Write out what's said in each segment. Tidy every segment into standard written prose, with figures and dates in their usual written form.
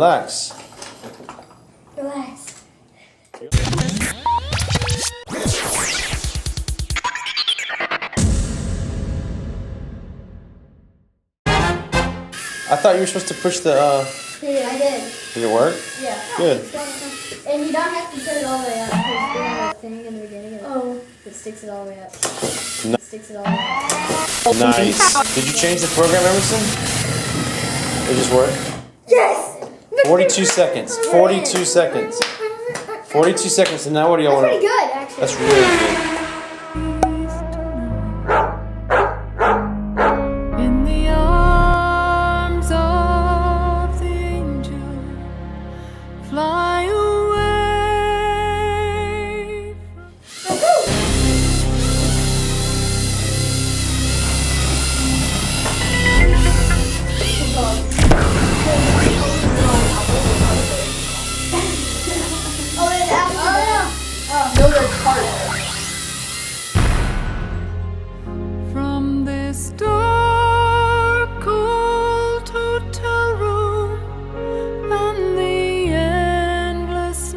Relax. Relax. I thought you were supposed to push the. Yeah, I did. Did it work? Yeah. Good. And you don't have to put it all the way up because we have a thing in the beginning. It sticks it all the way up. It sticks it all the way up. Nice. Did you change the program, Emerson? It just worked? Yes! 42 seconds. 42 seconds. 42 seconds. And now what do y'all want to? Pretty good, actually. That's really good. In the arms of the angel, fly away. No, there's parts. From this dark, cold hotel room and the endless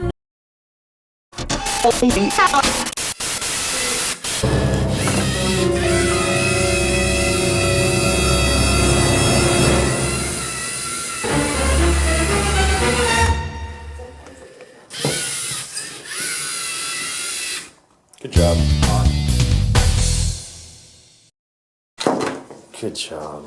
Good job. Good job.